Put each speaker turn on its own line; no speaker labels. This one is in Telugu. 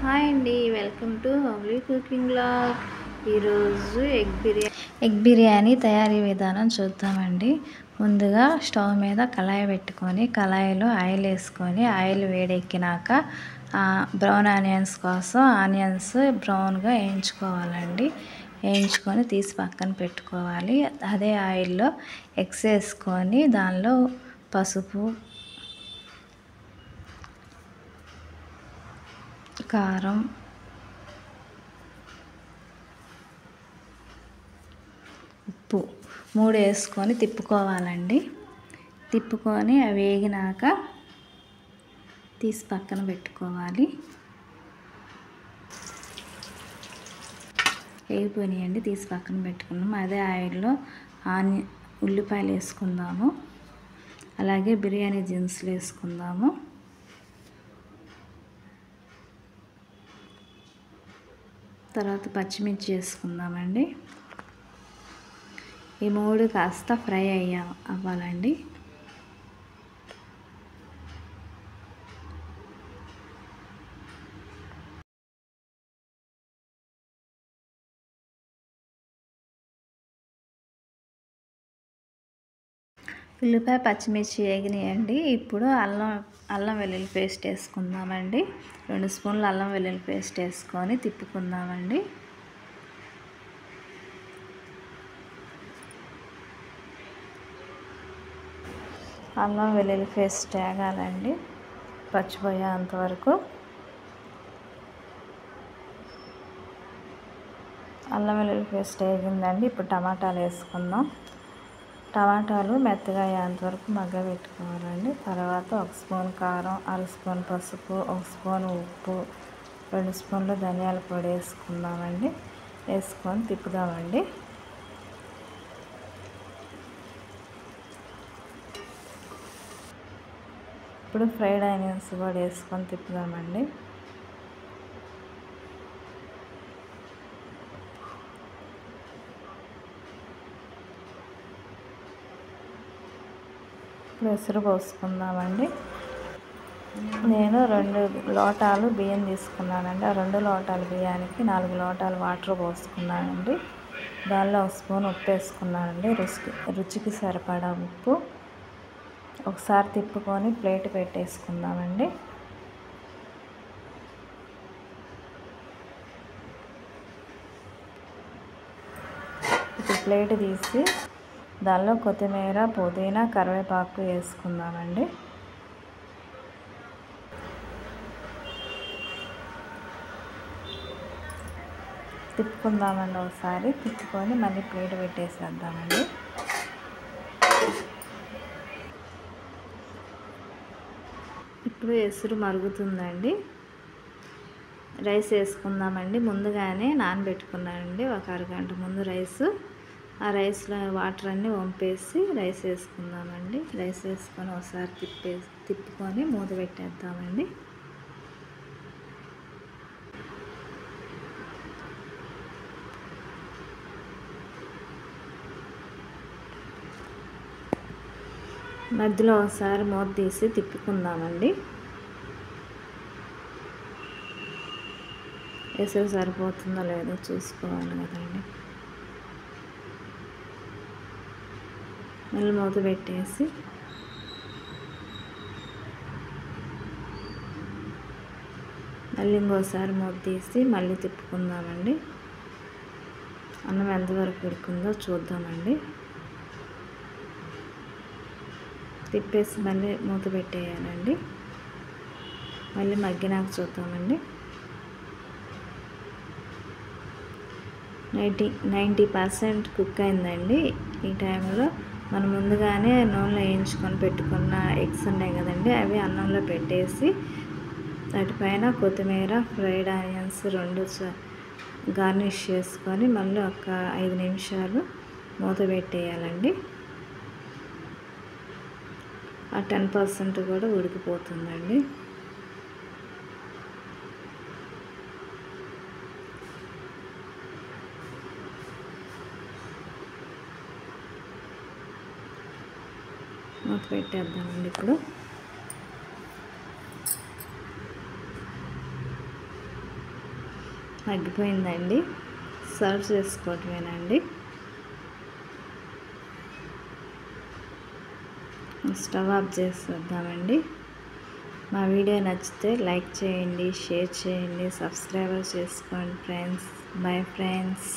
హాయ్ అండి, welcome to homely cooking vlog. ఈరోజు ఎగ్ బిర్యానీ తయారీ విధానం చూద్దామండి. ముందుగా స్టవ్ మీద కళాయి పెట్టుకొని కళాయిలో ఆయిల్ వేసుకొని ఆయిల్ వేడెక్కినాక బ్రౌన్ ఆనియన్స్ కోసం ఆనియన్స్ బ్రౌన్గా వేయించుకోవాలండి. వేయించుకొని తీసి పక్కన పెట్టుకోవాలి. అదే ఆయిల్లో ఎగ్స్ వేసుకొని దానిలో పసుపు, కారం, ఉప్పు 3 వేసుకొని తిప్పుకోవాలండి. తిప్పుకొని అవి వేగినాక తీసి పక్కన పెట్టుకోవాలి. వేగిపోయినాయండి, తీసి పక్కన పెట్టుకున్నాము. అదే ఆయిల్లో ఉల్లిపాయలు వేసుకుందాము. అలాగే బిర్యానీ దినుసులు వేసుకుందాము. తర్వాత పచ్చిమిర్చి వేసుకుందామండి. ఈ 3 కాస్త ఫ్రై అవ్వాలండి. ఉల్లిపాయ పచ్చిమిర్చి వేగినాయండి. ఇప్పుడు అల్లం వెల్లుల్లి పేస్ట్ వేసుకుందామండి. 2 స్పూన్లు అల్లం వెల్లుల్లి పేస్ట్ వేసుకొని తిప్పుకుందామండి. అల్లం వెల్లుల్లి పేస్ట్ వేగాలండి, పచ్చిపోయేంత వరకు. అల్లం వెల్లుల్లి పేస్ట్ వేగిందండి. ఇప్పుడు టమాటాలు వేసుకుందాం. టమాటాలు మెత్తగా అయ్యేంత వరకు మగ్గబెట్టుకోవాలండి. తర్వాత 1 స్పూన్ కారం, 1/2 స్పూన్ పసుపు, 1 స్పూన్ ఉప్పు, 2 స్పూన్లు ధనియాల పొడి వేసుకుందామండి. వేసుకొని తిప్పుదామండి. ఇప్పుడు ఫ్రైడ్ ఆనియన్స్ కూడా వేసుకొని తిప్పుదామండి. ఇప్పుడు ఎసురు పోసుకుందామండి. నేను 2 లోటాలు బియ్యం తీసుకున్నానండి. ఆ 2 లోటాల బియ్యానికి 4 లోటాలు వాటర్ పోసుకున్నానండి. దానిలో 1 స్పూన్ ఉప్పు వేసుకున్నానండి. రుచికి సరిపడా ఉప్పు. ఒకసారి తిప్పుకొని ప్లేట్ పెట్టేసుకుందామండి. ఇప్పుడు ప్లేట్ తీసి దానిలో కొత్తిమీర, పుదీనా, కరివేపాకు వేసుకుందామండి. తిప్పుకుందామండి. ఒకసారి తిప్పుకొని మళ్ళీ ప్లేట్ పెట్టేసేద్దామండి. ఇప్పుడు ఎసురు మరుగుతుందండి. రైస్ వేసుకుందామండి. ముందుగానే నానబెట్టుకున్నానండి, ఒక అరగంట ముందు రైస్. ఆ రైస్లో వాటర్ అన్నీ వంపేసి రైస్ వేసుకుందామండి. రైస్ వేసుకొని ఒకసారి తిప్పుకొని మూత పెట్టేద్దామండి. మధ్యలో ఒకసారి మూత తీసి తిప్పుకుందామండి. ఎసురు సరిపోతుందో లేదో చూసుకోవాలి కదండి. మళ్ళీ మూత పెట్టేసి మళ్ళీ ఇంకోసారి మూత తీసి మళ్ళీ తిప్పుకుందామండి. అన్నం ఎంతవరకు ఉడికిందో చూద్దామండి. తిప్పేసి మళ్ళీ మూత పెట్టేయాలండి. మళ్ళీ మగ్గినాక చూద్దామండి. 90% కుక్ అయిందండి. ఈ టైంలో మనం ముందుగానే నూనెలో వేయించుకొని పెట్టుకున్న ఎగ్స్ ఉన్నాయి కదండి, అవి అన్నంలో పెట్టేసి వాటిపైన కొత్తిమీర, ఫ్రైడ్ ఆనియన్స్ 2 గార్నిష్ చేసుకొని మళ్ళీ ఒక 5 నిమిషాలు మూత పెట్టేయాలండి. ఆ 10% కూడా ఉడికిపోతుందండి. మూత పెట్టేద్దామండి. ఇప్పుడు మగ్గిపోయిందండి. సర్వ్ చేసుకోవటమేనండి. స్టవ్ ఆఫ్ చేసేద్దామండి. మా వీడియో నచ్చితే లైక్ చేయండి, షేర్ చేయండి, సబ్స్క్రైబ్ చేసుకోండి ఫ్రెండ్స్. Bye friends.